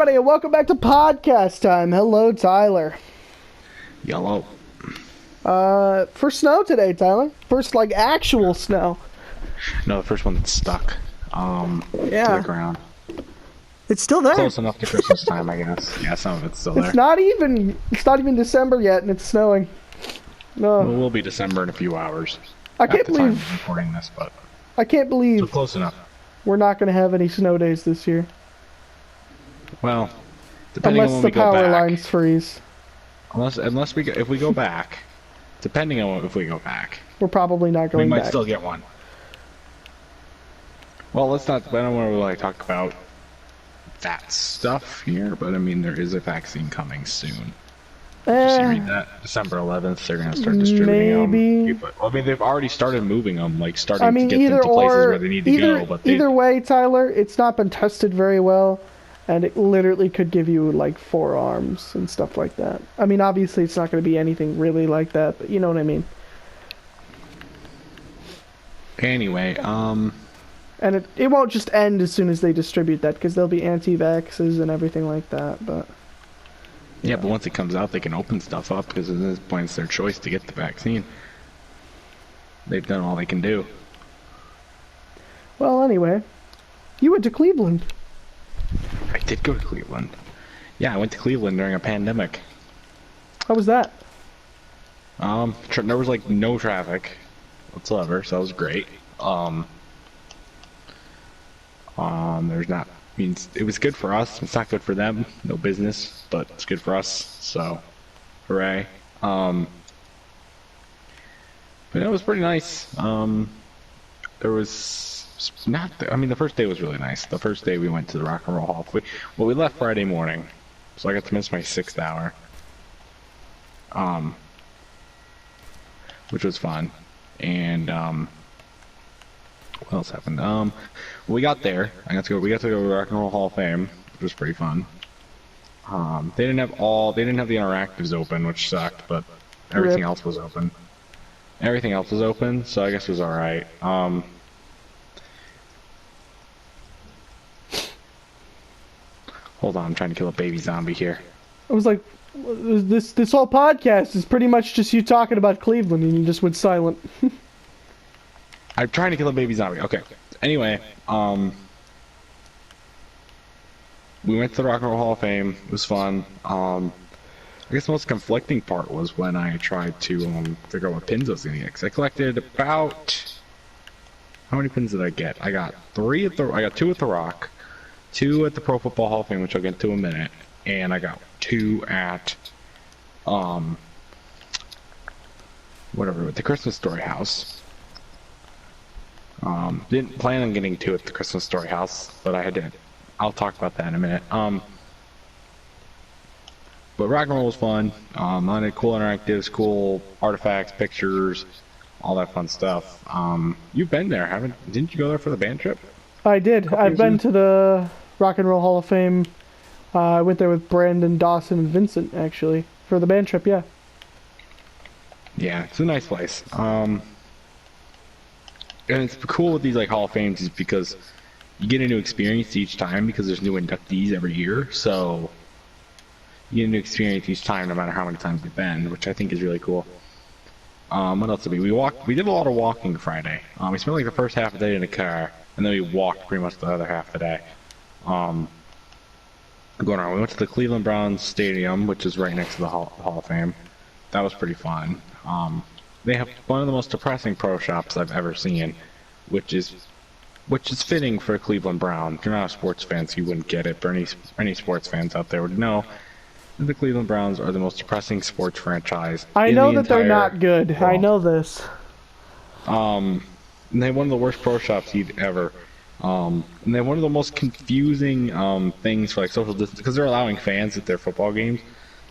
everybody, and welcome back to podcast time. Hello, Tyler. Yellow. For snow today, Tyler. First, like, actual snow. No, the first one that's stuck. To the ground. It's still there. Close enough to Christmas time, I guess. Yeah, some of it's still there. It's not even December yet, and it's snowing. No. Well, it will be December in a few hours. I can't believe I'm recording this, but I can't believe so close enough. We're not going to have any snow days this year. Well, depending on when we go back. Unless the power lines freeze. Unless if we go back, depending on if we go back, we're probably not going back. We might still get one. Well, let's not. I don't want to really talk about that stuff here, but I mean there is a vaccine coming soon. Did you read that? December 11th, they're going to start distributing them. I mean, they've already started moving them, like starting to get them to places where they need to go. But either way, Tyler, it's not been tested very well, and it literally could give you like 4 arms and stuff like that. I mean, obviously, it's not going to be anything really like that, but you know what I mean. Anyway, and it won't just end as soon as they distribute that, because there'll be anti-vaxxers and everything like that, but. Yeah, but once it comes out, they can open stuff up, because at this point it's their choice to get the vaccine. They've done all they can do. Well, anyway, you went to Cleveland. I did go to Cleveland. Yeah, I went to Cleveland during a pandemic. How was that? There was like no traffic whatsoever, so that was great. There's not. I mean, it was good for us. It's not good for them. No business, but it's good for us. So, hooray! But it was pretty nice. There was not. I mean, the first day was really nice. The first day we went to the Rock and Roll Hall. We left Friday morning, so I got to miss my 6th hour. Which was fun, and what else happened? We got there. We got to go to the Rock and Roll Hall of Fame, which was pretty fun. They didn't have the interactives open, which sucked, but everything else was open. Everything else was open, so I guess it was all right. Hold on, I'm trying to kill a baby zombie here. I was like, this whole podcast is pretty much just you talking about Cleveland, and you just went silent. I'm trying to kill a baby zombie. Okay. Anyway, we went to the Rock and Roll Hall of Fame. It was fun. I guess the most conflicting part was when I tried to figure out what pins I was gonna get. 'Cause I collected about how many pins did I get? I got 2 at the Rock, 2 at the Pro Football Hall of Fame, which I'll get to in a minute, and I got 2 at the Christmas Story House. Didn't plan on getting 2 at the Christmas Story House, but I did. I'll talk about that in a minute. But rock and roll was fun. A lot of cool interactives, cool artifacts, pictures, all that fun stuff. You've been there, didn't you go there for the band trip? I did. I've been to the Rock and Roll Hall of Fame. I went there with Brandon, Dawson, and Vincent, actually, for the band trip, yeah. Yeah, it's a nice place. And it's cool with these like Hall of Fames is because you get a new experience each time because there's new inductees every year. So you get a new experience each time, no matter how many times you've been, which I think is really cool. What else did we walked? We did a lot of walking Friday. We spent like the first half of the day in the car, and then we walked pretty much the other half of the day. Going around, we went to the Cleveland Browns Stadium, which is right next to the Hall of Fame. That was pretty fun. They have one of the most depressing pro shops I've ever seen, which is fitting for a Cleveland Brown. If you're not a sports fan, so you wouldn't get it, but any sports fans out there would know that the Cleveland Browns are the most depressing sports franchise. I know that they're not good. world. I know this. And they have one of the worst pro shops ever. And they have one of the most confusing things for like social distance, because they're allowing fans at their football games.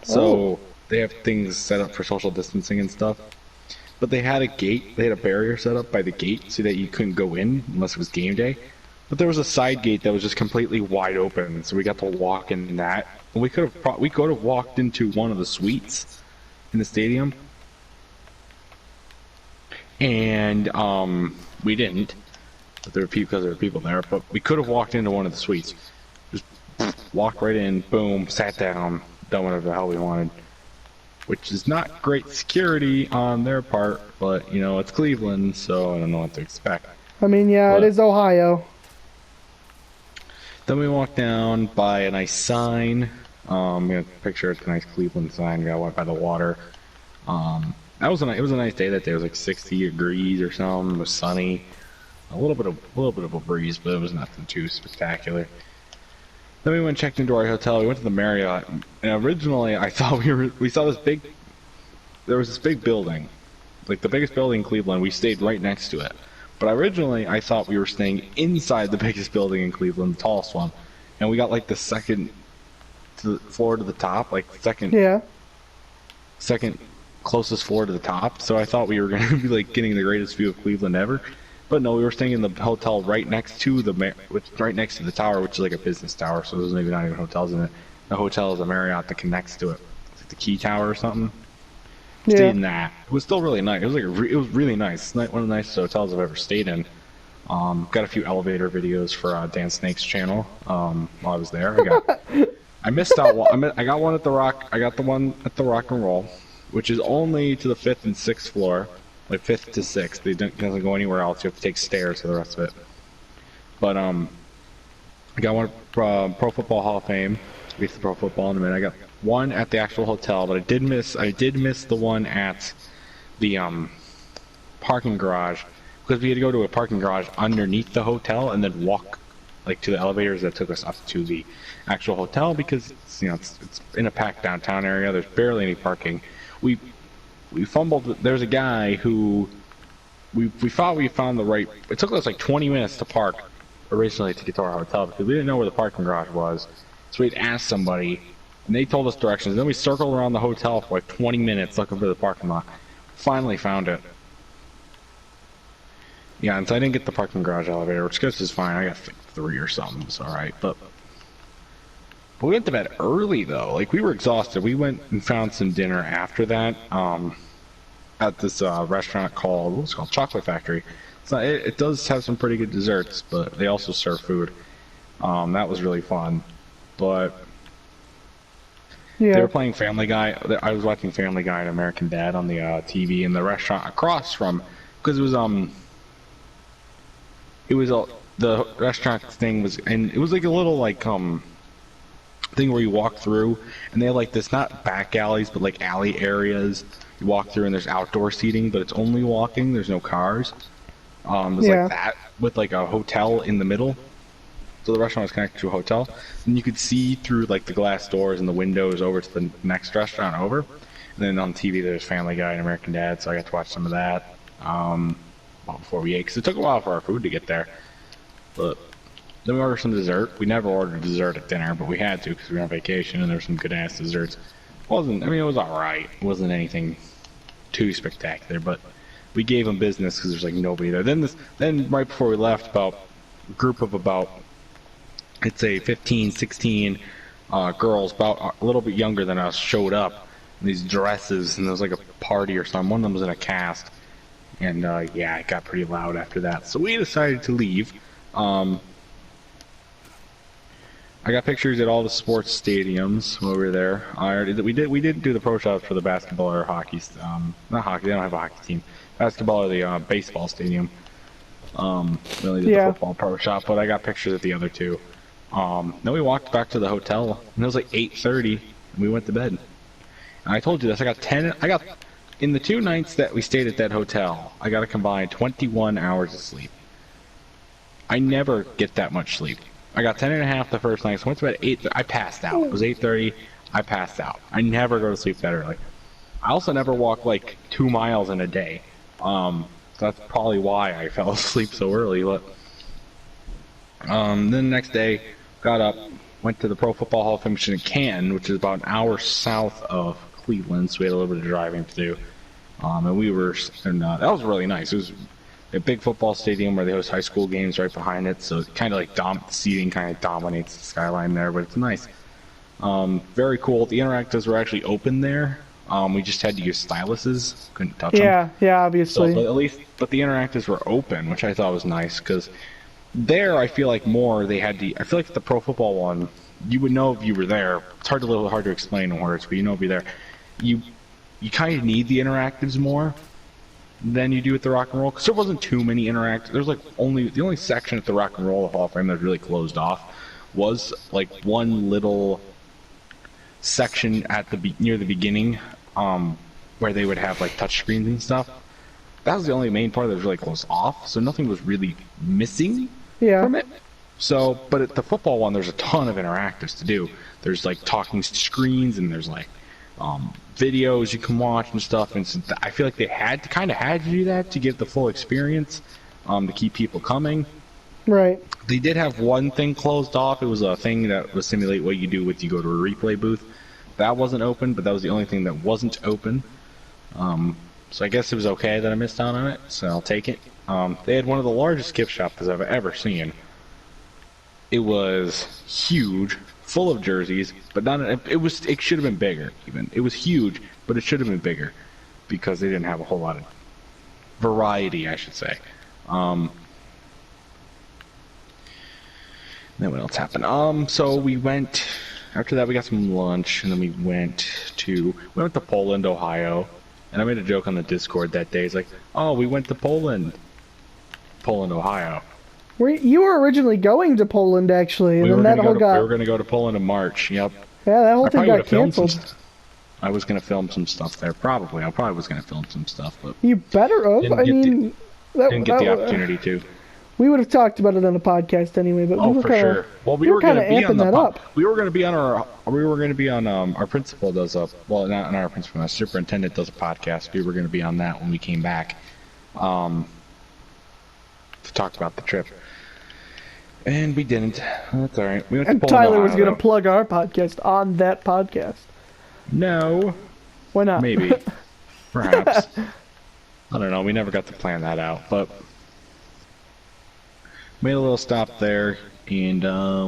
So they have things set up for social distancing and stuff. But they had a barrier set up by the gate so that you couldn't go in unless it was game day. But there was a side gate that was just completely wide open, so we got to walk in that. And we could have walked into one of the suites in the stadium. And we didn't. But there were people there, but we could have walked into one of the suites. walked right in, boom, sat down, done whatever the hell we wanted. Which is not great security on their part, but you know it's Cleveland, so I don't know what to expect. I mean, yeah, it But is Ohio. then we walked down by a nice sign. You know, picture it's a nice Cleveland sign. We went by the water. It was a nice day that day. It was like 60 degrees or something. It was sunny. A little bit of a breeze, but it was nothing too spectacular. Then we went and checked into our hotel. We went to the Marriott, and originally I thought we saw this big. There was this big building, like the biggest building in Cleveland. We stayed right next to it. But originally I thought we were staying inside the biggest building in Cleveland, the tallest one, and we got like the second to the floor to the top, like Yeah. second closest floor to the top. So I thought we were gonna be like getting the greatest view of Cleveland ever. But no, we were staying in the hotel right next to right next to the tower, which is like a business tower. So there's maybe not even hotels in it. The hotel is a Marriott that connects to it. It's like the Key Tower or something. Stayed Yeah. in that. It was still really nice. It was like it was really nice. One of the nicest hotels I've ever stayed in. Got a few elevator videos for Dan Snake's channel. While I was there, I missed out one. I got one at the Rock. I got the one at the Rock and Roll, which is only to the 5th and 6th floor, like 5th to 6th. It doesn't go anywhere else. You have to take stairs for the rest of it. But I got one from Pro Football Hall of Fame. We'll get to Pro Football in a minute. I got one at the actual hotel, but I did miss the one at the parking garage because we had to go to a parking garage underneath the hotel and then walk like to the elevators that took us up to the actual hotel because it's in a packed downtown area. There's barely any parking. We fumbled. There's a guy who we thought we found the right. It took us like 20 minutes to park originally to get to our hotel because we didn't know where the parking garage was. So we'd asked somebody, and they told us directions. Then we circled around the hotel for like 20 minutes looking for the parking lot. Finally found it. Yeah, and so I didn't get the parking garage elevator, which I guess is fine. I got like 3 or something. It's all right, but we went to bed early though. Like we were exhausted. We went and found some dinner after that at this restaurant what's it called Chocolate Factory. It does have some pretty good desserts, but they also serve food. That was really fun. But Yeah. they were playing Family Guy. I was watching Family Guy and American Dad on the TV in the restaurant across from, because the restaurant thing was, and it was like a little like thing where you walk through, and they have like this, not back alleys, but like alley areas. You walk through and there's outdoor seating, but it's only walking. There's no cars. There's Yeah. like that with like a hotel in the middle. So the restaurant was connected to a hotel, and you could see through like the glass doors and the windows over to the next restaurant over. And then on TV there's Family Guy and American Dad, so I got to watch some of that before we ate, because it took a while for our food to get there. But then we ordered some dessert. We never ordered dessert at dinner, but we had to because we were on vacation, and there were some good ass desserts. It was all right. It wasn't anything too spectacular, but we gave them business because there's like nobody there. Then right before we left, about a group of about, I'd say 15, 16 girls, about a little bit younger than us, showed up in these dresses, and there was like a party or something. One of them was in a cast, and yeah, it got pretty loud after that. So we decided to leave. I got pictures at all the sports stadiums while we were there. We didn't do the pro shops for the basketball or hockey. Not hockey. They don't have a hockey team. Basketball or the baseball stadium. We only did the football pro shop, but I got pictures of the other two. Then we walked back to the hotel, and it was like 8:30, and we went to bed. And I told you this. I got in the 2 nights that we stayed at that hotel, I got a combined 21 hours of sleep. I never get that much sleep. I got 10 and a half the first night, so I went to bed at 8. I passed out. It was 8:30. I passed out. I never go to sleep that early. I also never walk like 2 miles in a day. So that's probably why I fell asleep so early. But then the next day, got up, went to the Pro Football Hall of Fame in Canton, which is about an hour south of Cleveland, so we had a little bit of driving to do. And that was really nice. It was a big football stadium where they host high school games right behind it, so it kind of like the seating kind of dominates the skyline there, but it's nice. Very cool. The interactives were actually open there. We just had to use styluses, couldn't touch them. Yeah, obviously. So, but the interactives were open, which I thought was nice, because there I feel like more they had I feel like the pro football one, you would know if you were there. It's hard a little hard to explain in words, but you know if you're there. You kind of need the interactives more than you do at the Rock and Roll, because there wasn't too many interactives. There's like the only section at the Rock and Roll Hall of Fame that was really closed off was like one little section at the near the beginning, where they would have like touch screens and stuff. That was the only main part that was really closed off, so nothing was really missing from it. So, but at the football one, there's a ton of interactives to do. There's like talking screens, and there's like videos you can watch and stuff. And so I feel like they had to do that to get the full experience, to keep people coming. Right. They did have one thing closed off. It was a thing that would simulate what you do with you go to a replay booth. That wasn't open, but that was the only thing that wasn't open. So I guess it was okay that I missed out on it, so I'll take it. They had one of the largest gift shops I've ever seen. It was huge, full of jerseys, but it should have been bigger even. It was huge, but it should have been bigger because they didn't have a whole lot of variety, I should say. Then what else happened? So we went, after that we got some lunch, and then we went to Poland, Ohio. And I made a joke on the Discord that day. It's like, oh, we went to Poland, Ohio. You were originally going to Poland, actually, and then that whole got... We were going to go to Poland in March, yep. Yeah, that whole thing got canceled. I was going to film some stuff there, probably. I probably was going to film some stuff, but... You better have. Didn't get the opportunity to. We would have talked about it on the podcast anyway, but we were kind of... Well, we were kind of amping that up. We were going to be on our principal does a... Well, not our principal, our superintendent does a podcast. We were going to be on that when we came back. To talk about the trip. And we didn't. That's alright. We went to Poland, Tyler was going to plug our podcast on that podcast. No. Why not? Maybe. Perhaps. I don't know. We never got to plan that out, but... Made a little stop there, and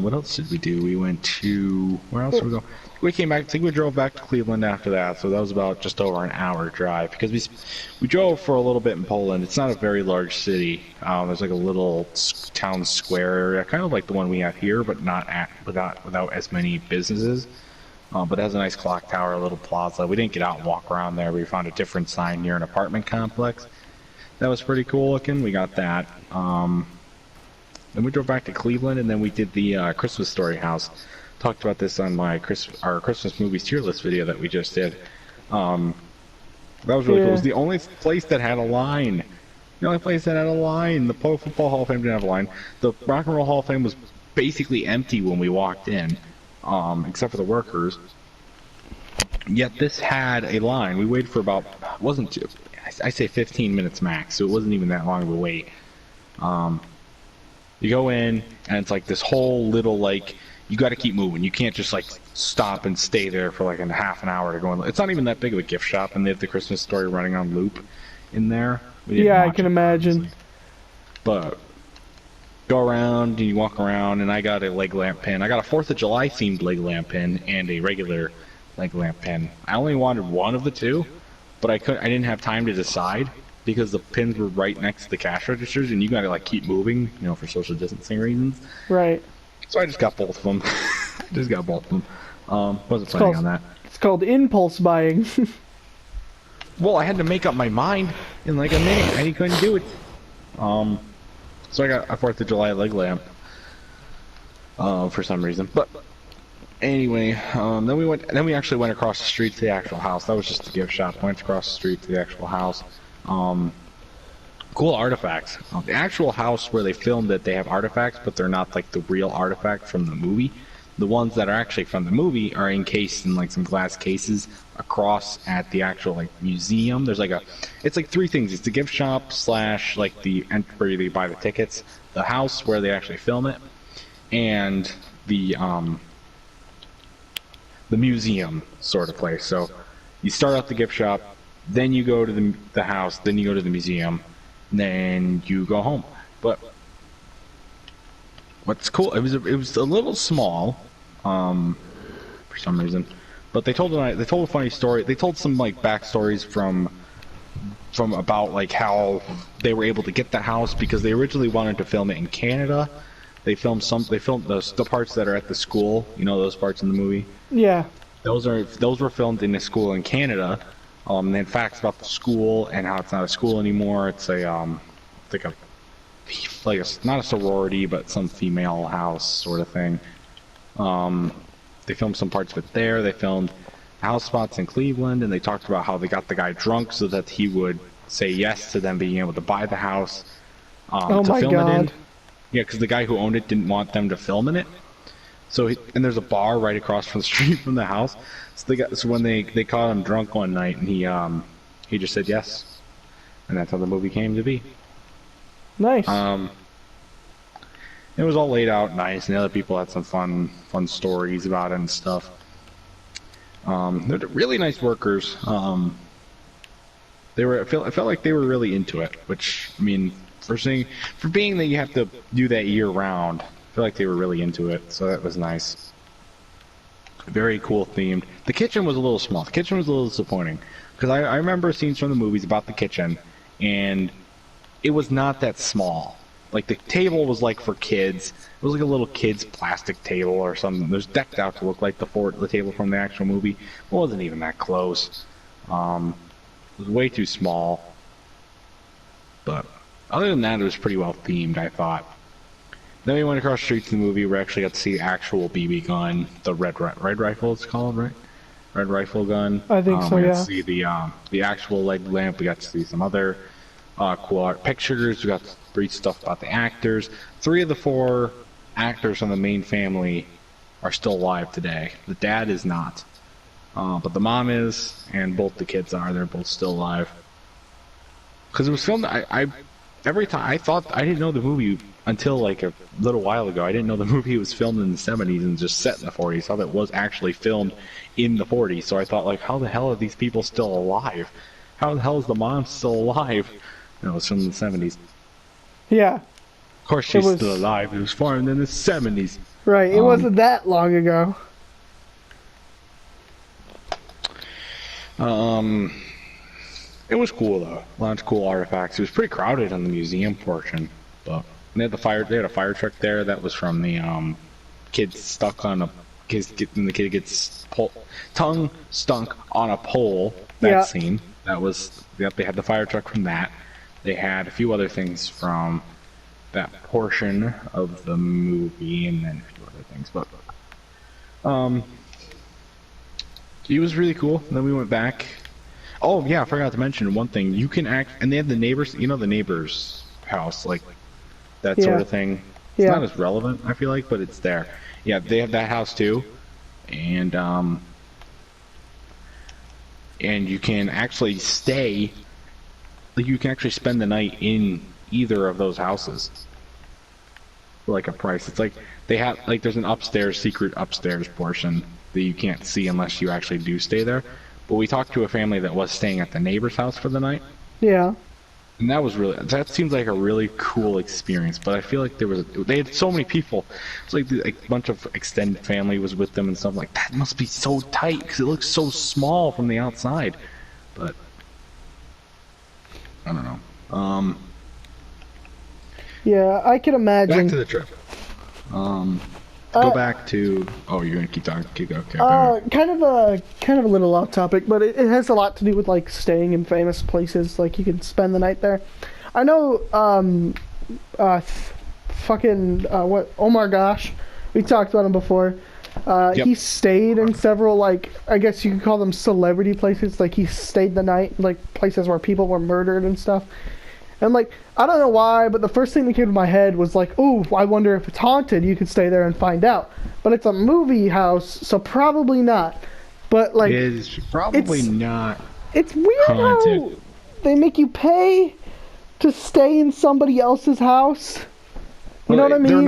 what else did we do? We went to... Where else did we go? We came back, I think we drove back to Cleveland after that, so that was about just over an hour drive, because we drove for a little bit in Poland. It's not a very large city. There's like a little town square area, kind of like the one we have here, but without as many businesses. But it has a nice clock tower, a little plaza. We didn't get out and walk around there. We found a different sign near an apartment complex. That was pretty cool looking. We got that. Then we drove back to Cleveland, and then we did the Christmas Story house. Talked about this on our Christmas movies tier list video that we just did. That was really cool. It was the only place that had a line. The only place that had a line. The Pro Football Hall of Fame didn't have a line. The Rock and Roll Hall of Fame was basically empty when we walked in, except for the workers. Yet this had a line. We waited for about, I say 15 minutes max, so it wasn't even that long of a wait. You go in, and it's like this whole little, like, you got to keep moving. You can't just, like, stop and stay there for, like, a half an hour to go in. It's not even that big of a gift shop, and they have the Christmas Story running on loop in there. Yeah, I can imagine. But go around, and you walk around, and I got a leg lamp pin. I got a 4th of July themed leg lamp pin and a regular leg lamp pin. I only wanted one of the two, but I didn't have time to decide, because the pins were right next to the cash registers, and you gotta like keep moving, for social distancing reasons. Right. So I just got both of them. Wasn't planning on that. It's called impulse buying. Well, I had to make up my mind in like a minute. I couldn't do it. So I got a 4th of July leg lamp. For some reason, but anyway, then we actually went across the street to the actual house. That was just the gift shop. Went across the street to the actual house. Cool artifacts. The actual house where they filmed it, they have artifacts, but they're not like the real artifacts from the movie. The ones that are actually from the movie are encased in like some glass cases across at the actual like museum. There's like it's like 3 things. It's the gift shop / like the where they buy the tickets, the house where they actually film it, and the museum sort of place. So you start out the gift shop, then you go to the house, then you go to the museum, then you go home. But what's cool, it was a little small, for some reason, but they told a funny story. They told some like backstories from about like how they were able to get the house, because they originally wanted to film it in Canada, They filmed the parts that are at the school. You know those parts in the movie. Yeah. Those were filmed in a school in Canada. They had facts about the school and how it's not a school anymore. It's like a not a sorority, but some female house sort of thing. They filmed some parts of it there. They filmed house spots in Cleveland, and they talked about how they got the guy drunk so that he would say yes to them being able to buy the house Oh to my film it in. God. Yeah, because the guy who owned it didn't want them to film in it. And there's a bar right across from the street from the house. So when they caught him drunk one night, and he just said yes, and that's how the movie came to be. Nice. It was all laid out nice, and the other people had some fun stories about it and stuff. They're really nice workers. I felt like they were really into it, which, I mean, for being that you have to do that year round, I feel like they were really into it, so that was nice. Very cool themed. The kitchen was a little small. The kitchen was a little disappointing, because I remember scenes from the movies about the kitchen, and it was not that small. Like, the table was like for kids. It was like a little kid's plastic table or something. It was decked out to look like the table from the actual movie. It wasn't even that close. It was way too small. But other than that, it was pretty well themed, I thought. Then we went across the street to the movie. We actually got to see the actual BB gun, the red rifle it's called, right? Red rifle gun. I think so, we got yeah. to see the actual leg lamp. We got to see some other cool art pictures. We got to read stuff about the actors. 3 of the 4 actors from the main family are still alive today. The dad is not, but the mom is, and both the kids are. They're both still alive. Because it was filmed. Every time I thought I didn't know the movie until like a little while ago. I didn't know the movie was filmed in the 70s and just set in the 40s. I thought it was actually filmed in the 40s. So I thought, like, how the hell are these people still alive? How the hell is the mom still alive? No, it was filmed in the 70s. Yeah. Of course she's still alive. It was filmed in the 70s. Right. It wasn't that long ago. It was cool though. Lots of cool artifacts. It was pretty crowded on the museum portion, but they had a fire truck there that was from the kid stuck on a when the kid gets tongue stunk on a pole. That scene. They had the fire truck from that. They had a few other things from that portion of the movie, and then a few other things. But it was really cool. And then we went back. Oh yeah, I forgot to mention one thing. You can and they had the neighbors. You know the neighbor's house, like that sort of thing. It's not as relevant, I feel like, but it's there. Yeah, they have that house too, and you can actually stay. Like, you can actually spend the night in either of those houses for like a price. It's like they have there's an secret upstairs portion that you can't see unless you actually do stay there. But we talked to a family that was staying at the neighbor's house for the night. Yeah. And that seems like a really cool experience. But I feel like they had so many people. It's like a bunch of extended family was with them and stuff. Like, that must be so tight because it looks so small from the outside. But I don't know. Yeah, I can imagine. Back to the trip. Go back to. Oh, you're gonna keep talking. Keep going. Okay. Kind of a little off topic, but it has a lot to do with like staying in famous places. Like, you can spend the night there. I know. What? Omar Gosh. We talked about him before. Yep. He stayed in several, like, I guess you could call them celebrity places. Like, he stayed the night, like places where people were murdered and stuff. And, like, I don't know why, but the first thing that came to my head was like, ooh, I wonder if it's haunted. You could stay there and find out. But it's a movie house, so probably not. But, like, it's probably not. It's weird haunted. how they make you pay to stay in somebody else's house. You know what I mean?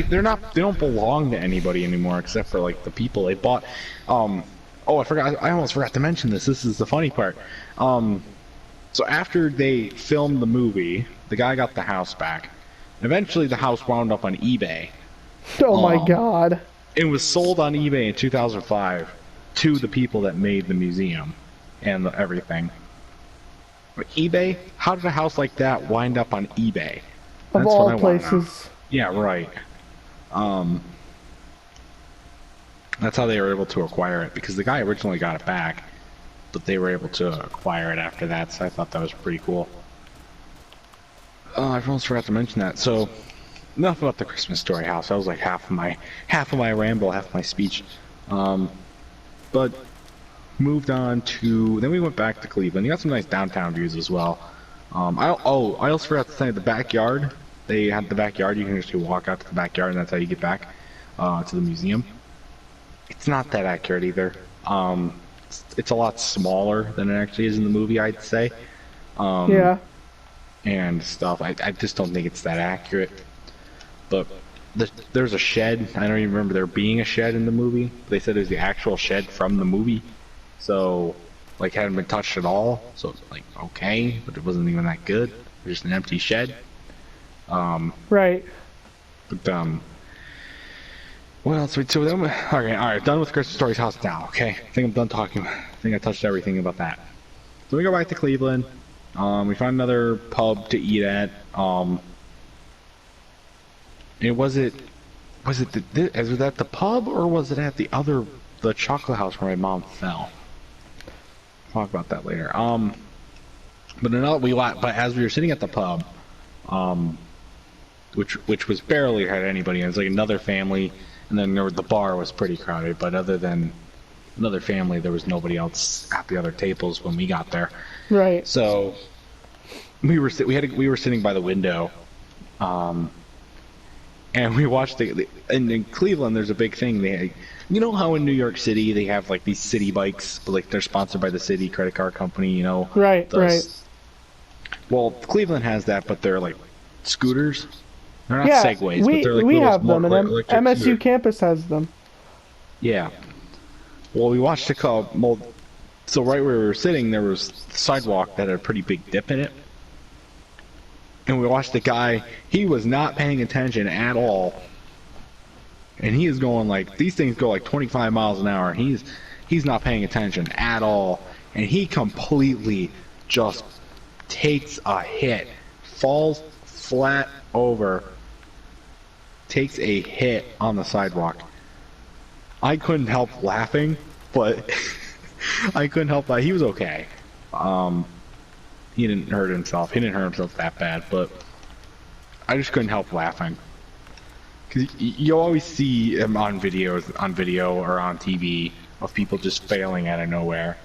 They don't belong to anybody anymore except for like the people they bought. I almost forgot to mention this. This is the funny part. So after they filmed the movie, the guy got the house back. Eventually the house wound up on eBay. Oh my God. It was sold on eBay in 2005 to the people that made the museum and everything. But eBay? How did a house like that wind up on eBay? Of all places. Yeah, right. Um, that's how they were able to acquire it because the guy originally got it back, but they were able to acquire it after that. So I thought that was pretty cool. I almost forgot to mention that. So enough about the Christmas Story house. That was like half of my ramble, half of my speech. But moved on to then we went back to Cleveland. You got some nice downtown views as well. I also forgot to say the backyard. They had the backyard. You can actually walk out to the backyard, and that's how you get back to the museum. It's not that accurate either. It's a lot smaller than it actually is in the movie, I'd say. Yeah. And stuff. I just don't think it's that accurate. But there's a shed. I don't even remember there being a shed in the movie. They said it was the actual shed from the movie. So, like, hadn't been touched at all. So, like, okay, but it wasn't even that good. It was just an empty shed. Right. But, what else? So then, alright, done with Christmas Story's house now, okay? I think I'm done talking. I think I touched everything about that. So we go back to Cleveland. We find another pub to eat at. Was it at the pub or was it at the chocolate house where my mom fell? Talk about that later. But as we were sitting at the pub, which was barely had anybody. It was like another family, and then the bar was pretty crowded. But other than another family, there was nobody else at the other tables when we got there. Right. So we were sitting by the window, and we watched and in Cleveland there's a big thing. You know how in New York City they have like these city bikes, but like they're sponsored by the city credit card company, you know? Right, right. Well, Cleveland has that, but they're like scooters. They're not Yeah, Segways, but they're like we little have them, and electric MSU scooters. campus has them. Yeah. Well, we watched so right where we were sitting, there was a sidewalk that had a pretty big dip in it. And we watched the guy, he was not paying attention at all. And he is going like, these things go like 25 miles an hour, and he's not paying attention at all. And he completely just takes a hit, falls flat over, takes a hit on the sidewalk. I couldn't help laughing, but I couldn't help that. He was okay. He didn't hurt himself. He didn't hurt himself that bad, but I just couldn't help laughing. Because you always see him on video or on TV of people just failing out of nowhere.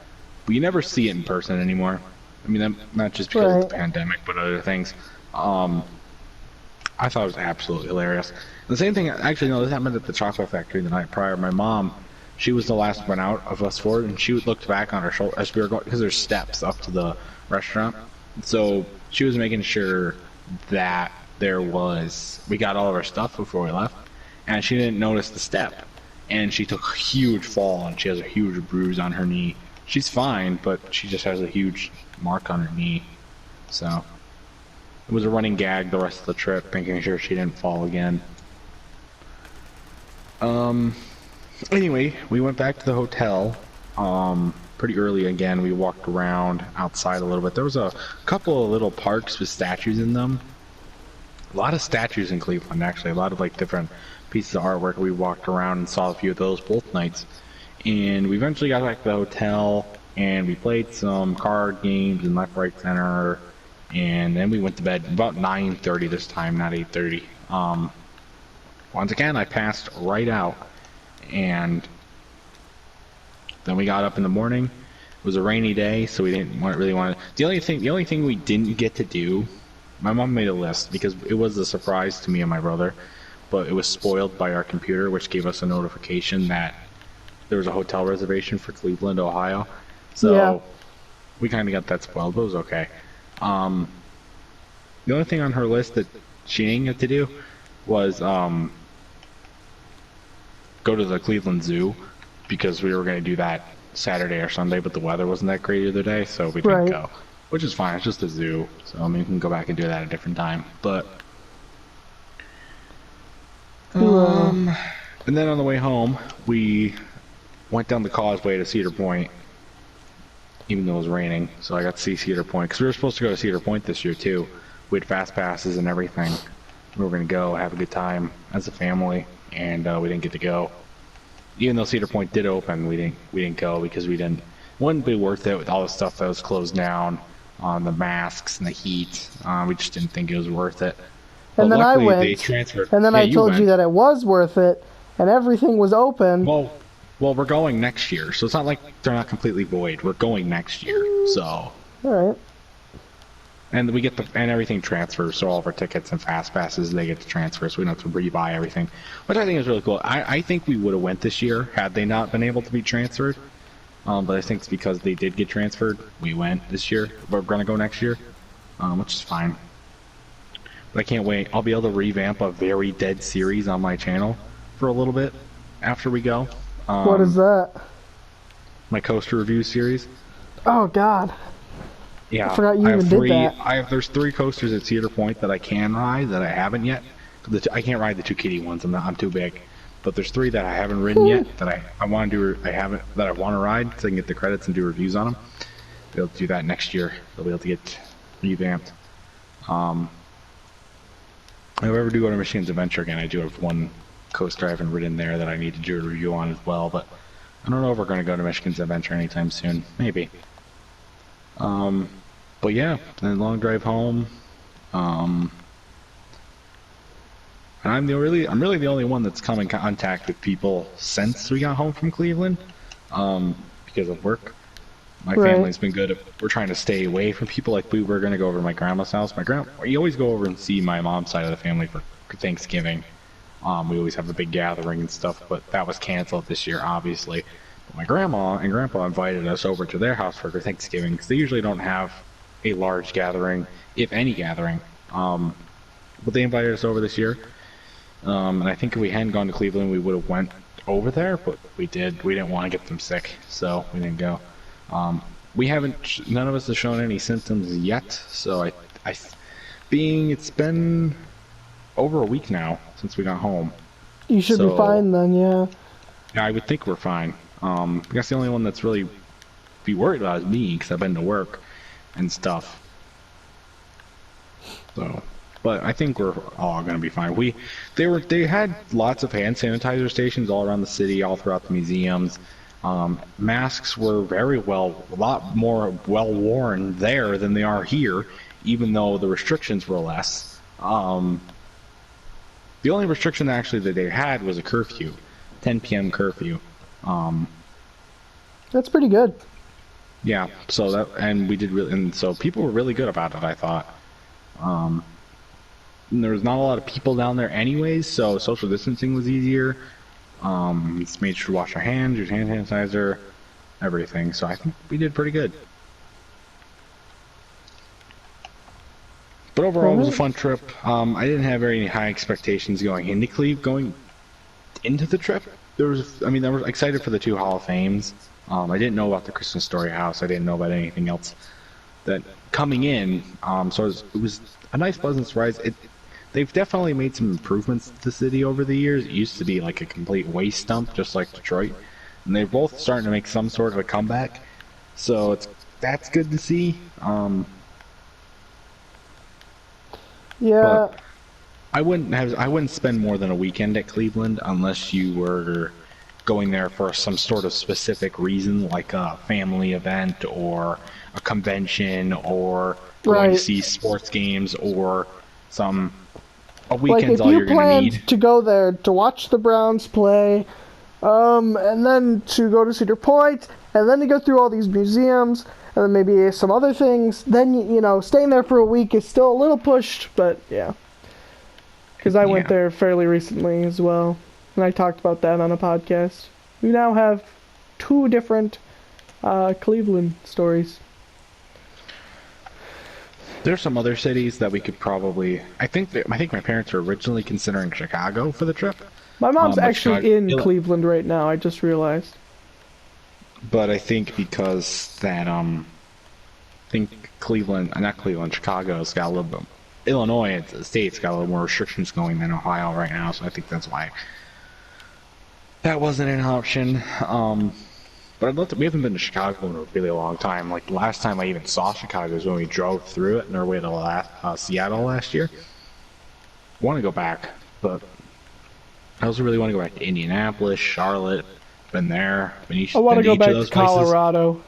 But you never see it in person anymore. I mean, not just because of the pandemic, but other things. I thought it was absolutely hilarious. The same thing, actually, no, this happened at the chocolate factory the night prior. My mom, she was the last one out of us four, and she looked back on her shoulder as we were going, because there's steps up to the restaurant. So she was making sure that we got all of our stuff before we left, and she didn't notice the step. And she took a huge fall, and she has a huge bruise on her knee. She's fine, but she just has a huge mark on her knee. So it was a running gag the rest of the trip, making sure she didn't fall again. Anyway, we went back to the hotel, pretty early again. We walked around outside a little bit. There was a couple of little parks with statues in them. A lot of statues in Cleveland, actually. A lot of, like, different pieces of artwork. We walked around and saw a few of those both nights. And we eventually got back to the hotel, and we played some card games in left, right, center. And then we went to bed about 9:30 this time, not 8:30. Once again, I passed right out. And then we got up in the morning. It was a rainy day, so we didn't really want to. The only thing we didn't get to do, my mom made a list because it was a surprise to me and my brother, but it was spoiled by our computer, which gave us a notification that there was a hotel reservation for Cleveland, Ohio. So we kind of got that spoiled, but it was okay. The only thing on her list that she didn't get to do was go to the Cleveland Zoo, because we were going to do that Saturday or Sunday, but the weather wasn't that great the other day, so we didn't go. Which is fine, it's just a zoo, so I mean, we can go back and do that at a different time. But and then on the way home, we went down the causeway to Cedar Point, even though it was raining, so I got to see Cedar Point, because we were supposed to go to Cedar Point this year too. We had fast passes and everything. We were gonna go have a good time as a family, and we didn't get to go. Even though Cedar Point did open, we didn't go because we didn't. Wouldn't be worth it with all the stuff that was closed down, on the masks and the heat. We just didn't think it was worth it. But And then I luckily they went, transferred. and then Yeah, I you told you went. that it was worth it, and everything was open. Well, we're going next year, so it's not like they're not completely void. We're going next year, so. All right. And we get and everything transfers, so all of our tickets and fast passes, they get to transfer, so we don't have to rebuy everything, which I think is really cool. I think we would have went this year had they not been able to be transferred, but I think it's because they did get transferred. We went this year. We're gonna go next year, which is fine. But I can't wait. I'll be able to revamp a very dead series on my channel for a little bit after we go. What is that? My coaster review series. Oh God. Yeah, I forgot you even did that. There's 3 coasters at Cedar Point that I can ride that I haven't yet. I can't ride the 2 kitty ones. I'm too big. But there's 3 that I haven't ridden yet that I want to do. I want to ride so I can get the credits and do reviews on them. Be able to do that next year. They'll be able to get revamped. If I ever do go to Michigan's Adventure again, I do have 1 coaster I haven't ridden there that I need to do a review on as well. But I don't know if we're going to go to Michigan's Adventure anytime soon. Maybe. But yeah, then long drive home. And I'm really the only one that's come in contact with people since we got home from Cleveland, because of work. My family's been good. We're trying to stay away from people. Like we were gonna go over to my grandma's house. We always go over and see my mom's side of the family for Thanksgiving. We always have a big gathering and stuff, but that was canceled this year, obviously. But my grandma and grandpa invited us over to their house for Thanksgiving because they usually don't have a large gathering, if any gathering. But they invited us over this year. And I think if we hadn't gone to Cleveland, we would have went over there, but we did. We didn't want to get them sick, so we didn't go. None of us have shown any symptoms yet, so it's been over a week now since we got home. You should be fine then, yeah. Yeah, I would think we're fine. I guess the only one that's really be worried about is me, because I've been to work and stuff. So, but I think we're all gonna be fine. They had lots of hand sanitizer stations all around the city, all throughout the museums. Masks were a lot more well worn there than they are here, even though the restrictions were less. The only restriction actually that they had was a curfew, 10 p.m. curfew. That's pretty good. Yeah, so people were really good about it, I thought. And there was not a lot of people down there anyways, so social distancing was easier. Just made sure to wash our hands, use hand sanitizer, everything. So I think we did pretty good. But overall, it was a fun trip. I didn't have very high expectations going into the trip. I was excited for the 2 Hall of Fames. I didn't know about the Christmas Story House. I didn't know about anything else that coming in. So it was a nice, pleasant surprise. They've definitely made some improvements to the city over the years. It used to be like a complete waste dump, just like Detroit, and they're both starting to make some sort of a comeback. So that's good to see. Yeah. But I wouldn't spend more than a weekend at Cleveland unless you were going there for some sort of specific reason, like a family event or a convention or going to see sports games or a weekend's all you're gonna need. Like if you planned to go there to watch the Browns play, and then to go to Cedar Point, and then to go through all these museums, and then maybe some other things, then, staying there for a week is still a little pushed, but yeah. Because I went there fairly recently as well, and I talked about that on a podcast. We now have 2 different Cleveland stories. There's some other cities that we could probably. I think my parents were originally considering Chicago for the trip. My mom's actually in Cleveland right now. I just realized. But I think because that Chicago's got a little bit. Illinois, the state's got a little more restrictions going than Ohio right now, so I think that's why that wasn't an option. But I'd love to. We haven't been to Chicago in a really long time. Like the last time I even saw Chicago was when we drove through it on our way to Seattle last year. want to go back, but I also really want to go back to Indianapolis, Charlotte. Been there. I want to Been to go each of back those to places. Colorado.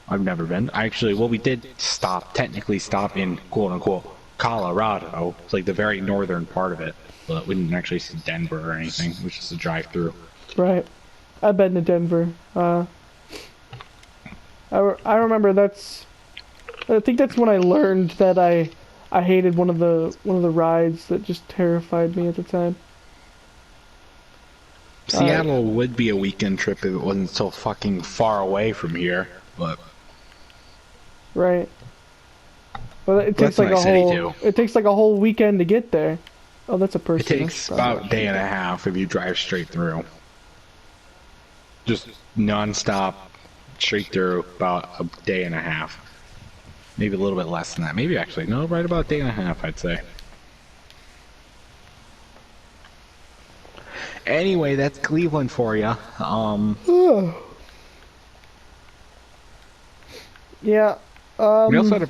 I've never been. Actually, well, we did technically stop in quote unquote Colorado. It's like the very northern part of it, but we didn't actually see Denver or anything. It was just a drive through. Right. I've been to Denver. I remember I think that's when I learned that I hated one of the rides that just terrified me at the time. Seattle would be a weekend trip if it wasn't so fucking far away from here, but right. Well, it takes that's a like nice a city, whole too. it takes like a whole weekend to get there. Oh, that's a It person. takes about a day and a half if you drive straight through. Just non-stop, straight through, about a day and a half. Maybe a little bit less than that. Maybe actually, no, right about a day and a half, I'd say. Anyway, that's Cleveland for you. Yeah. We also had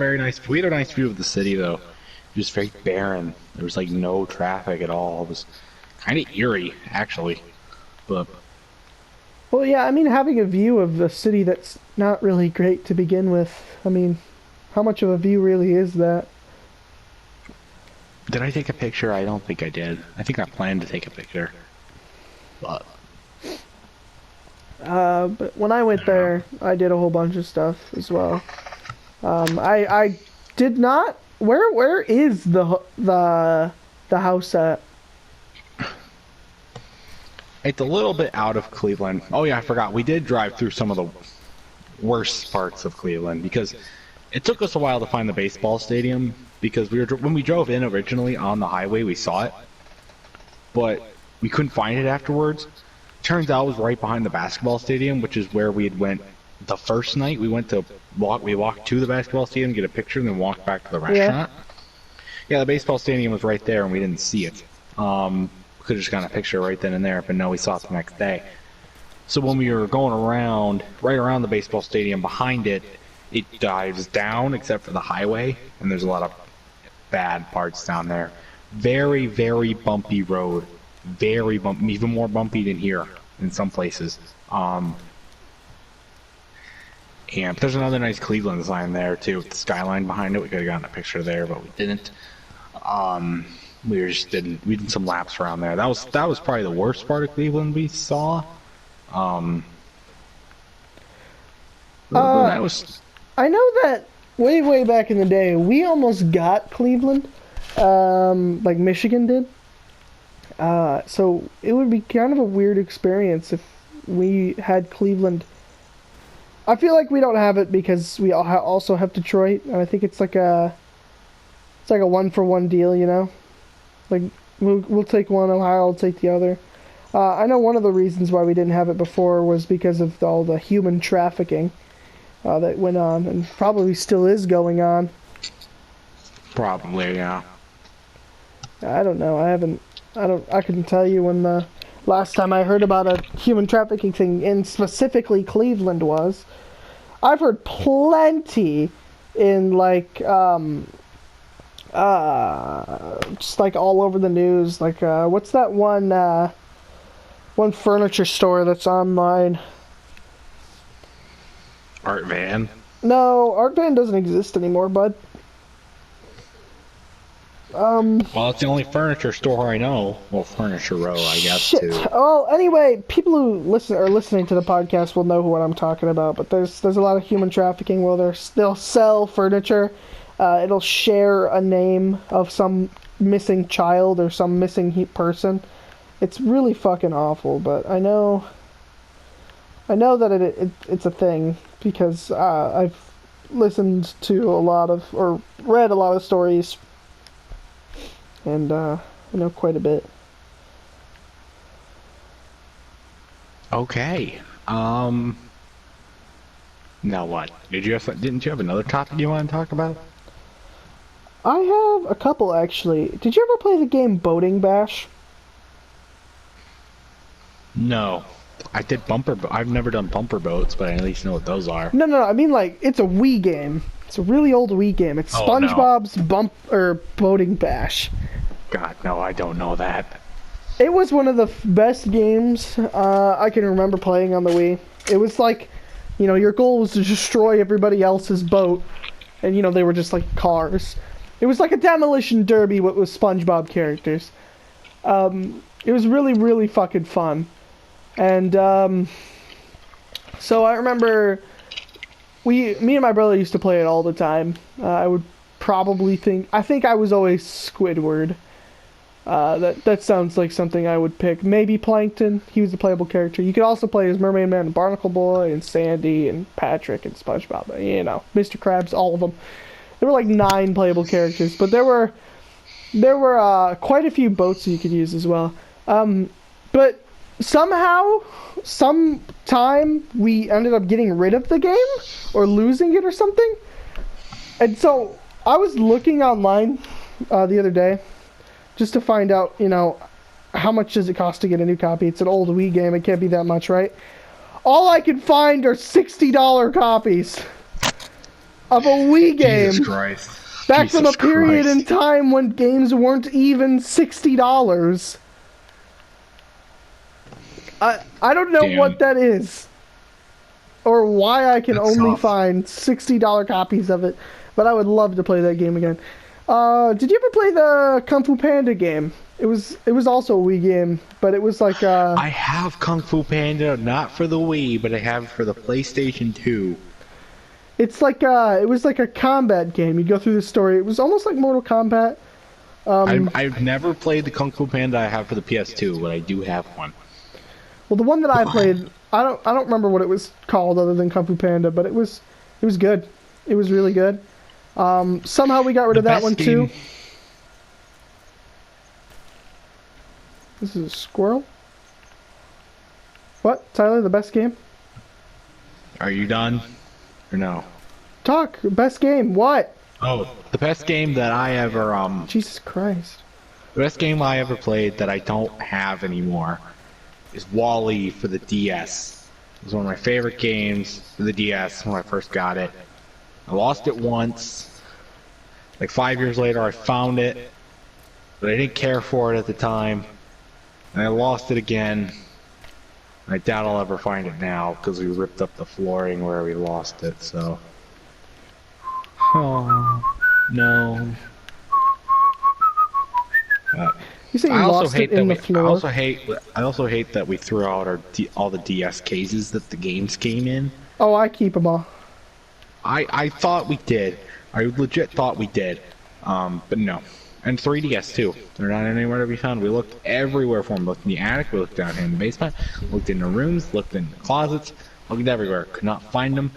we had a nice view of the city though. It was very barren. There was like no traffic at all. It was kind of eerie, actually. But Well, yeah, I mean, having a view of the city that's not really great to begin with. I mean, how much of a view really is that? did I take a picture? I don't think I did. I think I planned to take a picture. But But when I went there, I did a whole bunch of stuff as well. I did not. Where is the house at? it's a little bit out of Cleveland. Oh yeah, I forgot. We did drive through some of the worst parts of Cleveland because it took us a while to find the baseball stadium because when we drove in originally on the highway, we saw it, but we couldn't find it afterwards. Turns out it was right behind the basketball stadium, which is where we had went the first night. We walked to the basketball stadium, get a picture, and then walked back to the restaurant. Yeah, the baseball stadium was right there, and we didn't see it. We could have just gotten a picture right then and there, but no, we saw it the next day. So when we were going around, right around the baseball stadium, behind it, it dives down except for the highway, and there's a lot of bad parts down there. Very, very bumpy road. Very bumpy, even more bumpy than here in some places. And there's another nice Cleveland sign there too, with the skyline behind it. We could have gotten a picture there, but we didn't. We did some laps around there. That was probably the worst part of Cleveland we saw. That was. I know that way back in the day, we almost got Cleveland, like Michigan did. So it would be kind of a weird experience if we had Cleveland. I feel like we don't have it because we also have Detroit, and I think it's like a 1-for-1 deal, you know. Like we'll take one, Ohio will take the other. I know one of the reasons why we didn't have it before was because of all the human trafficking that went on, and probably still is going on. Probably, yeah. I don't know. I couldn't tell you when the last time I heard about a human trafficking thing in specifically Cleveland was. I've heard plenty in like just like all over the news. Like what's that one furniture store that's online? Art Van. No, Art Van doesn't exist anymore, bud. Well, it's the only furniture store I know. Well, Furniture Row, I guess, shit. too. Well, anyway, people who listening to the podcast will know what I'm talking about. But there's a lot of human trafficking where they'll sell furniture. It'll share a name of some missing child or some missing person. It's really fucking awful. But I know that it's a thing because I've listened to a lot of or read a lot of stories. And I know quite a bit. Okay. Now what? Didn't you have another topic you want to talk about? I have a couple actually. Did you ever play the game Boating Bash? No. I did I've never done bumper boats, but I at least know what those are. No. I mean, like, it's a Wii game. It's a really old Wii game. It's SpongeBob's Boating Bash. God, no, I don't know that. It was one of the best games I can remember playing on the Wii. It was like, you know, your goal was to destroy everybody else's boat, and you know they were just like cars. It was like a demolition derby with SpongeBob characters. It was really, really fucking fun, and so I remember me and my brother used to play it all the time. I would probably I think I was always Squidward. That sounds like something I would pick. Maybe Plankton. He was a playable character. You could also play as Mermaid Man and Barnacle Boy and Sandy and Patrick and SpongeBob. You know, Mr. Krabs, all of them. There were like 9 playable characters, but there were quite a few boats you could use as well. But somehow, sometime we ended up getting rid of the game or losing it or something. And so I was looking online the other day, just to find out, you know, how much does it cost to get a new copy? It's an old Wii game. It can't be that much, right? All I could find are $60 copies of a Wii game. Jesus Christ. Back Jesus from a period Christ. in time when games weren't even $60. I don't know Damn. what that is. Or why I can That's only tough. find $60 copies of it. But I would love to play that game again. Did you ever play the Kung Fu Panda game? It was also a Wii game, but it was like I have Kung Fu Panda, not for the Wii, but I have it for the PlayStation 2. it's like it was like a combat game. You go through the story. It was almost like Mortal Kombat. I've never played the Kung Fu Panda I have for the PS2, but I do have one. Well, the one that I played, I don't remember what it was called other than Kung Fu Panda, but it was good. It was really good. Somehow we got rid of that one too. This is a squirrel. What, Tyler? The best game? Are you done? Or no? Talk. Best game. What? Oh, the best game that I ever Jesus Christ. the best game I ever played that I don't have anymore is Wall-E for the DS. It was one of my favorite games for the DS when I first got it. I lost it once. Like 5 years later, I found it, but I didn't care for it at the time. And I lost it again. I doubt I'll ever find it now because we ripped up the flooring where we lost it. So, oh no. You say you I also lost hate it in that the floor? I also hate that we threw out all the DS cases that the games came in. Oh, I keep them all. I thought we did. I legit thought we did. But no. And 3DS too. They're not anywhere to be found. We looked everywhere for them. Looked in the attic, we looked down in the basement, looked in the rooms, looked in the closets, looked everywhere. Could not find them.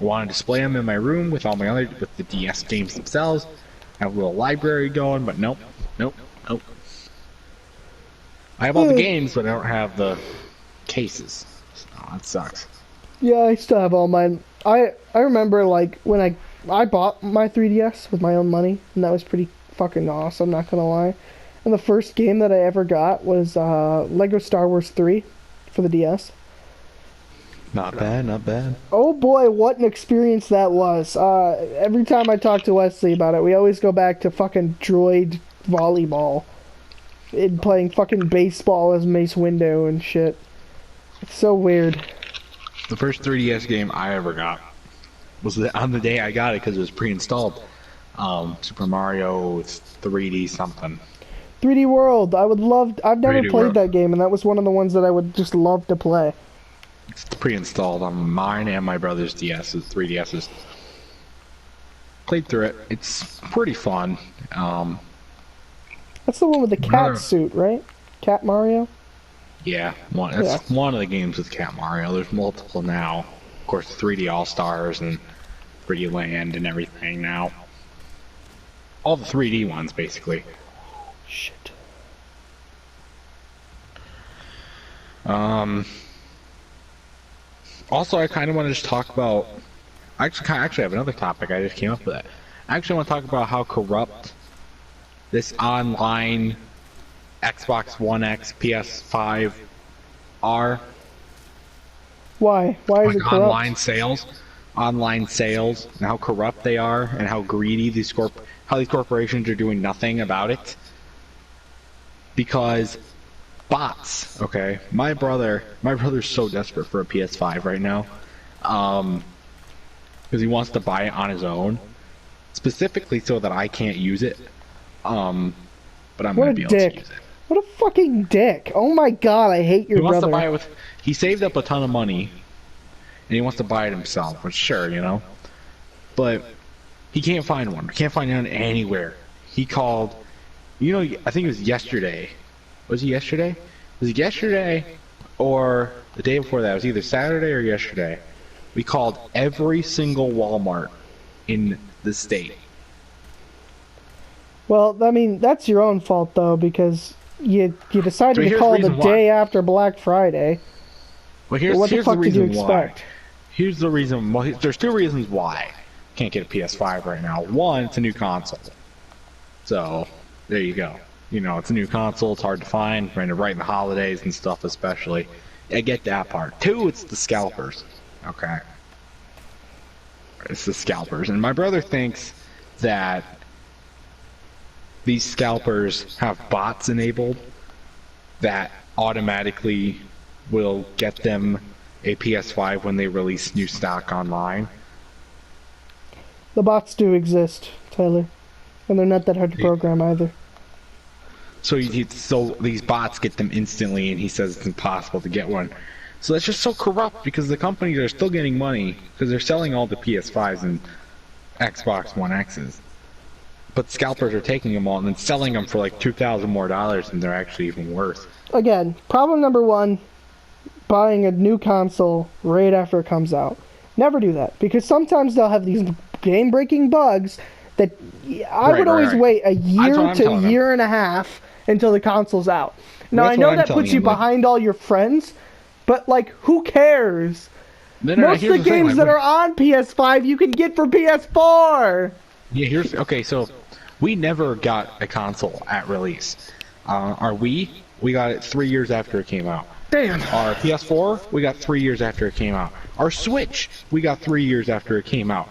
I wanted to display them in my room with all my with the DS games themselves. Have a little library going, but nope. Nope. Nope. I have all the games, but I don't have the cases. So that sucks. Yeah, I still have all mine. I remember like when I bought my 3DS with my own money, and that was pretty fucking awesome, not gonna lie. And the first game that I ever got was Lego Star Wars 3 for the DS. Not bad, not bad. Oh boy, what an experience that was. Every time I talk to Wesley about it, we always go back to fucking droid volleyball. And playing fucking baseball as Mace Windu and shit. It's so weird. The first 3DS game I ever got was on the day I got it because it was pre-installed. Super Mario 3D something. 3D World. I've never 3D played World. that game, and that was one of the ones that I would just love to play. It's pre-installed on mine and my brother's DS's, 3DS's. Played through it. It's pretty fun. That's the one with the cat Another- suit, right? Cat Mario? Yeah, that's one of the games with Cat Mario. There's multiple now. Of course, 3D All-Stars and 3D Land and everything now. All the 3D ones, basically. Shit. Also, I kind of want to just talk about. I actually have another topic. I just came up with it. I actually want to talk about how corrupt this online Xbox One X, PS5 are. Why? Why is Like it corrupt? online sales, and how corrupt they are, and how greedy how these corporations are doing nothing about it. because bots. Okay, my brother's so desperate for a PS5 right now, because he wants to buy it on his own, specifically so that I can't use it. But I'm What gonna a be able to dick. use it. What a fucking dick. Oh my god, I hate your He wants to brother. buy it with. He saved up a ton of money, and he wants to buy it himself. Which sure, but he can't find one. Can't find one anywhere. He called. I think it was yesterday. Was it yesterday? Was it yesterday or the day before that? It was either Saturday or yesterday. We called every single Walmart in the state. Well, I mean, that's your own fault though, because you decided So to here's call the the reason day why. after Black Friday. Well, here's What the here's fuck the did you reason why. expect? Here's the reason. Well, there's two reasons why I can't get a PS5 right now. One, it's a new console. So there you go. It's a new console. It's hard to find, right in the holidays and stuff, especially. I get that part. Two, it's the scalpers. Okay. It's the scalpers, and my brother thinks that these scalpers have bots enabled that automatically will get them a PS5 when they release new stock online. The bots do exist, Tyler. And they're not that hard to program either. So these bots get them instantly, and he says it's impossible to get one. So that's just so corrupt because the companies are still getting money because they're selling all the PS5s and Xbox One X's. But scalpers are taking them all and then selling them for like $2,000 more than they're actually even worth. Again, problem number one, buying a new console right after it comes out. Never do that, because sometimes they'll have these game-breaking bugs that I would always wait a year to a year and a half until the console's out. Now, I know that puts you behind all your friends, but, like, who cares? Most of the games that are on PS5 you can get for PS4! Yeah, okay, so we never got a console at release. Our Wii, we got it 3 years after it came out. Damn. Our PS4, we got 3 years after it came out. Our Switch, we got 3 years after it came out.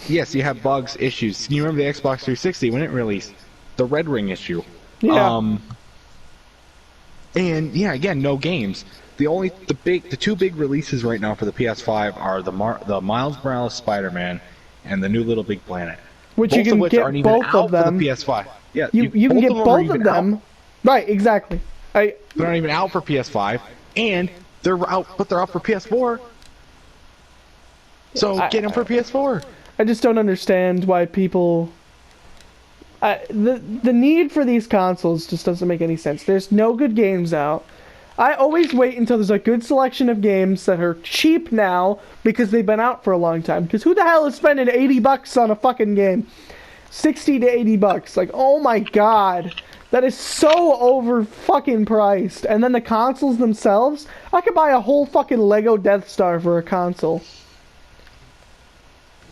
Yes, you have bugs, issues. You remember the Xbox 360 when it released? The red ring issue. Yeah. And yeah, again, no games. The two big releases right now for the PS5 are the Miles Morales Spider-Man and the new Little Big Planet. Which you can get both of them. For the PS5. Yeah, you can get both of them. Right, exactly. They're not even out for PS5, and they're out for PS4. So get them for PS4. I just don't understand why people. The need for these consoles just doesn't make any sense. There's no good games out. I always wait until there's a good selection of games that are cheap now because they've been out for a long time. Because who the hell is spending $80 on a fucking game? 60 to 80 bucks. Like, oh my god. That is so over fucking priced. And then the consoles themselves, I could buy a whole fucking Lego Death Star for a console.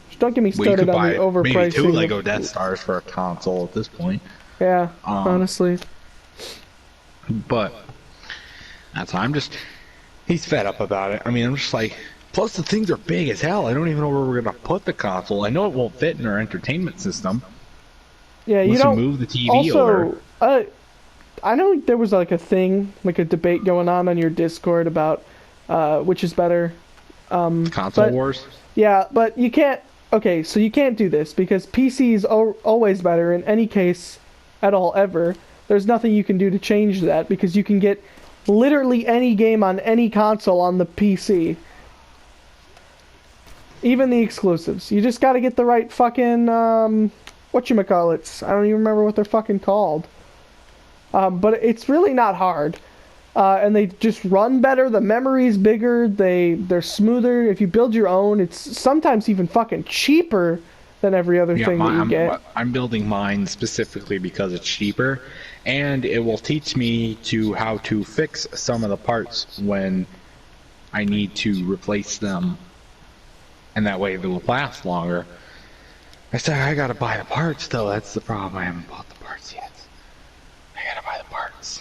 Just don't get me started on the overpricing. Maybe 2 Lego Death Stars for a console at this point. Yeah, honestly. But that's why he's fed up about it. I mean, I'm just like, plus the things are big as hell. I don't even know where we're gonna put the console. I know it won't fit in our entertainment system. Yeah, you don't move the TV over. I know there was like a thing, like a debate going on your Discord about which is better. Console wars? Yeah, but you can't. Okay, so you can't do this because PC is always better in any case at all ever. There's nothing you can do to change that because you can get literally any game on any console on the PC. Even the exclusives. You just gotta get the right fucking, whatchamacallits. I don't even remember what they're fucking called. But it's really not hard. And they just run better, the memory's bigger, they're smoother. If you build your own, it's sometimes even fucking cheaper than every other thing that you get. I'm building mine specifically because it's cheaper, and it will teach me how to fix some of the parts when I need to replace them, and that way it will last longer. I said I gotta buy the parts though, that's the problem, I haven't bought the parts yet. I gotta buy the parts.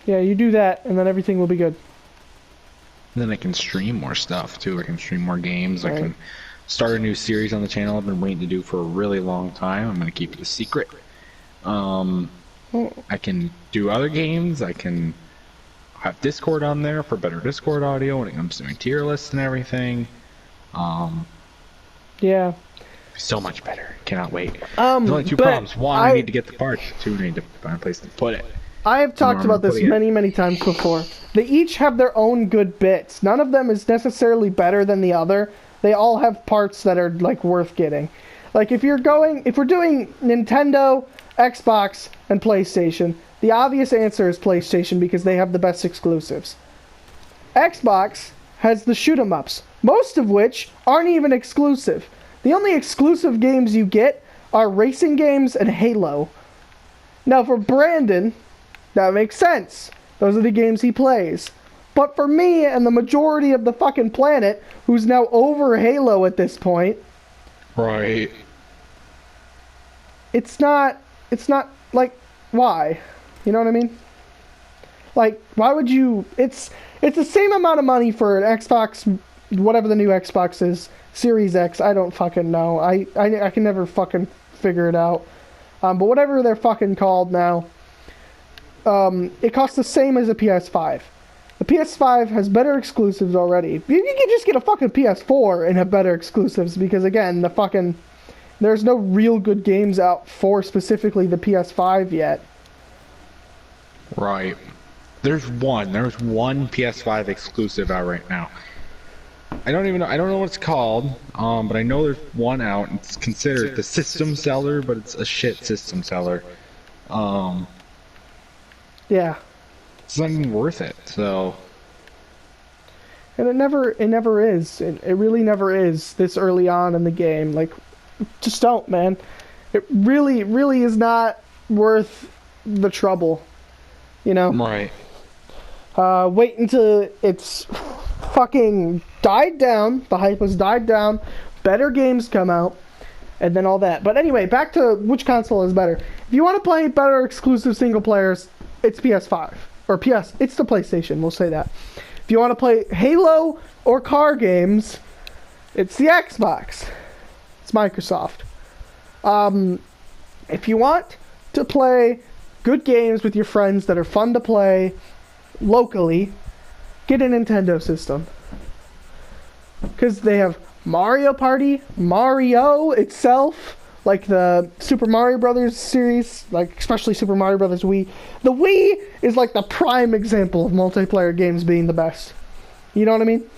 Yeah, you do that, and then everything will be good. And then I can stream more stuff too, I can stream more games, I can start a new series on the channel I've been waiting to do for a really long time. I'm going to keep it a secret. Oh, I can do other games. I can have Discord on there for better Discord audio when it comes to doing tier lists and everything. Um, yeah. so much better. Cannot wait. There's only two But problems. One, I need to get the parts. Two, I need to find a place to put it. I have talked about this putting it. many, many times before. They each have their own good bits. None of them is necessarily better than the other. They all have parts that are like worth getting. Like if we're doing Nintendo, Xbox, and PlayStation, the obvious answer is PlayStation because they have the best exclusives. Xbox has the shoot 'em ups, most of which aren't even exclusive. The only exclusive games you get are racing games and Halo. Now for Brandon, that makes sense. Those are the games he plays. But for me and the majority of the fucking planet, who's now over Halo at this point, Right. it's not like, why? You know what I mean? Like, why would you, it's the same amount of money for an Xbox, whatever the new Xbox is, Series X, I don't fucking know. I can never fucking figure it out. But whatever they're fucking called now, it costs the same as a PS5. The PS5 has better exclusives already. You can just get a fucking PS4 and have better exclusives because, again, there's no real good games out for specifically the PS5 yet. Right. There's one PS5 exclusive out right now. I don't know what it's called, but I know there's one out. It's considered the system seller, but it's a shit system seller. Yeah. It's not even worth it, so... And it never is. It really never is this early on in the game. Like, just don't, man. It really, really is not worth the trouble. You know? Right. Wait until it's fucking died down. The hype has died down. Better games come out. And then all that. But anyway, back to which console is better. If you want to play better exclusive single players, it's PS5. Or it's the PlayStation, we'll say that. If you want to play Halo or car games, it's the Xbox. It's Microsoft. If you want to play good games with your friends that are fun to play locally, get a Nintendo system. Because they have Mario Party, Mario itself, like the Super Mario Brothers series, like especially Super Mario Brothers Wii. The Wii is like the prime example of multiplayer games being the best. You know what I mean?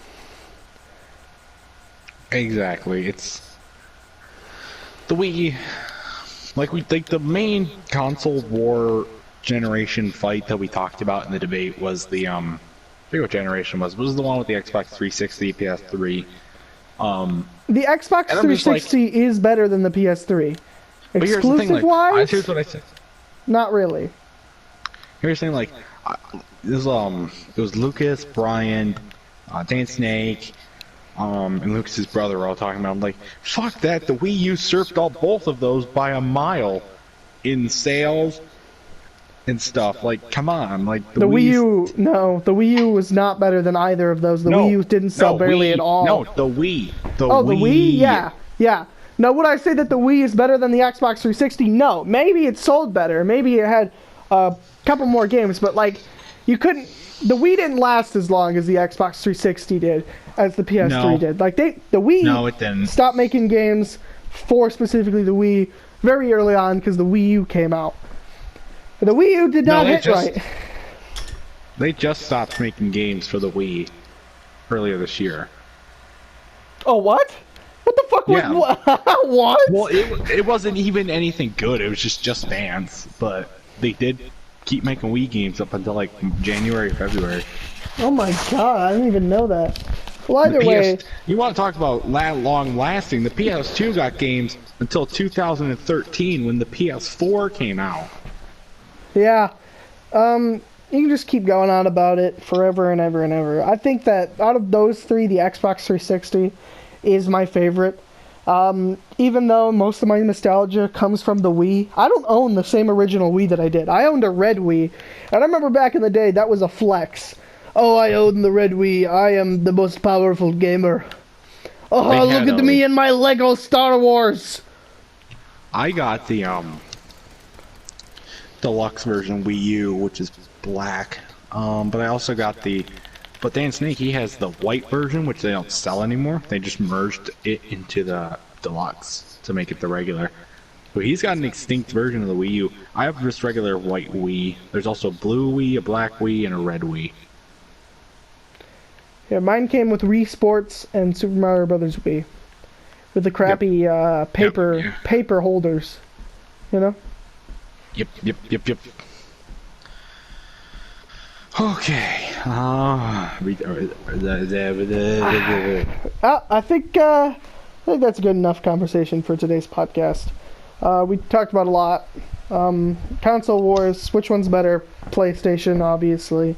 Exactly. It's the Wii. Like the main console war generation fight that we talked about in the debate was the I forget what generation was. It was the one with the Xbox 360, PS3. The Xbox 360 is better than the PS3. But here's the thing, Exclusive wise, here's what I said. not really. Here's the thing, like, it was Lucas, Brian, Dan Snake, and Lucas's brother were all talking about. I'm like, fuck that. The Wii U surfed both of those by a mile in sales and stuff. Like, come on, like The Wii U, the Wii U was not better than either of those. The Wii U didn't sell barely at all. No, the Wii. The Wii? Yeah. Now, would I say that the Wii is better than the Xbox 360? No. Maybe it sold better. Maybe it had a couple more games, but, like, you couldn't... The Wii didn't last as long as the Xbox 360 did, as the PS3 did. Like, the Wii it didn't. stopped making games for specifically the Wii very early on because the Wii U came out. The Wii U did not hit right. They just stopped making games for the Wii earlier this year. Oh, what? What the fuck? Yeah. What? Well, it wasn't even anything good. It was just Dance. But they did keep making Wii games up until like January, February. Oh my god, I didn't even know that. Well, either way... You want to talk about long lasting. The PS2 got games until 2013 when the PS4 came out. Yeah. You can just keep going on about it forever and ever and ever. I think that out of those three, the Xbox 360 is my favorite. Even though most of my nostalgia comes from the Wii, I don't own the same original Wii that I did. I owned a red Wii, and I remember back in the day, that was a flex. Oh, I own the red Wii. I am the most powerful gamer. Oh, look at me and my Lego Star Wars. I got the deluxe version Wii U, which is black. But I also got but Dan Snake, he has the white version, which they don't sell anymore. They just merged it into the deluxe to make it the regular. So he's got an extinct version of the Wii U. I have just regular white Wii. There's also a blue Wii, a black Wii, and a red Wii. Yeah, mine came with Wii Sports and Super Mario Brothers Wii, with the crappy paper holders, you know. Yep. Okay. I think that's a good enough conversation for today's podcast. We talked about a lot. Console wars, which one's better? PlayStation, obviously.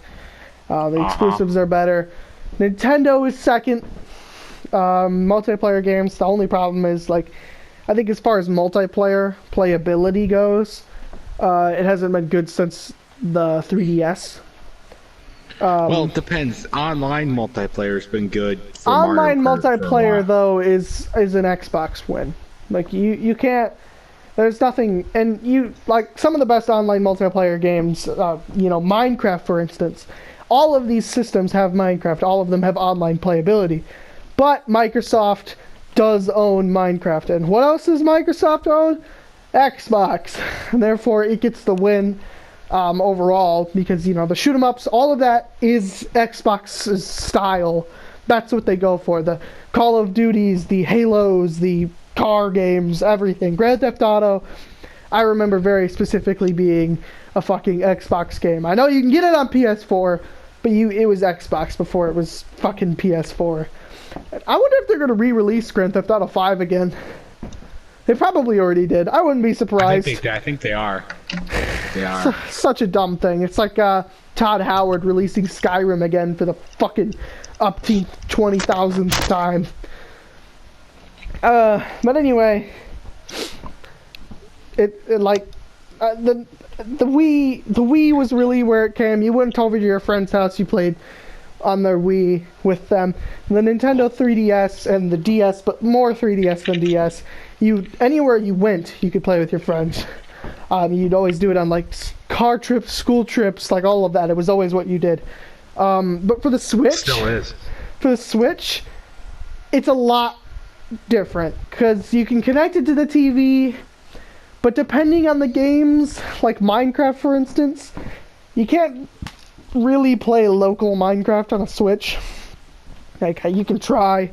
The exclusives are better. Nintendo is second. Multiplayer games, the only problem is, like, I think as far as multiplayer playability goes, it hasn't been good since the 3DS. Well, it depends. Online multiplayer has been good. For Online Mario Kart multiplayer, though, is an Xbox win. Like, you can't. There's nothing, and like some of the best online multiplayer games. Minecraft, for instance. All of these systems have Minecraft. All of them have online playability, but Microsoft does own Minecraft. And what else does Microsoft own? Xbox. And therefore, it gets the win. Overall, because the shoot 'em ups, all of that is Xbox's style. That's what they go for. The Call of Duties, the Halos, the car games, everything. Grand Theft Auto, I remember very specifically being a fucking Xbox game. I know you can get it on PS4, but it was Xbox before it was fucking PS4. I wonder if they're gonna re-release Grand Theft Auto 5 again. They probably already did. I wouldn't be surprised. I think they are. They are. Such a dumb thing. It's like Todd Howard releasing Skyrim again for the fucking upteenth 20,000th time. But anyway, the Wii was really where it came. You went over to your friend's house, you played on their Wii with them. The Nintendo 3DS and the DS, but more 3DS than DS. Anywhere you went, you could play with your friends. You'd always do it on like car trips, school trips, like all of that. It was always what you did. But for the Switch, still is. For the Switch, it's a lot different because you can connect it to the TV, but depending on the games, like Minecraft, for instance, you can't really play local Minecraft on a Switch. Like, you can try,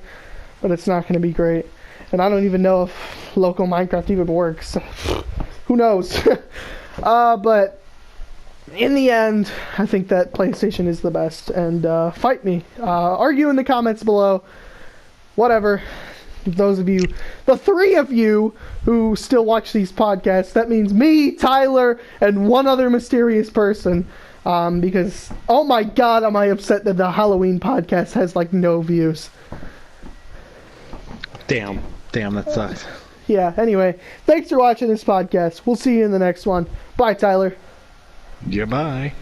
but it's not going to be great. And I don't even know if local Minecraft even works. Who knows? But in the end, I think that PlayStation is the best. And fight me. Argue in the comments below. Whatever. Those of you, the three of you who still watch these podcasts, that means me, Tyler, and one other mysterious person. Because, oh my god, am I upset that the Halloween podcast has like no views. Damn, that sucks. Yeah, anyway, thanks for watching this podcast. We'll see you in the next one. Bye, Tyler. Goodbye.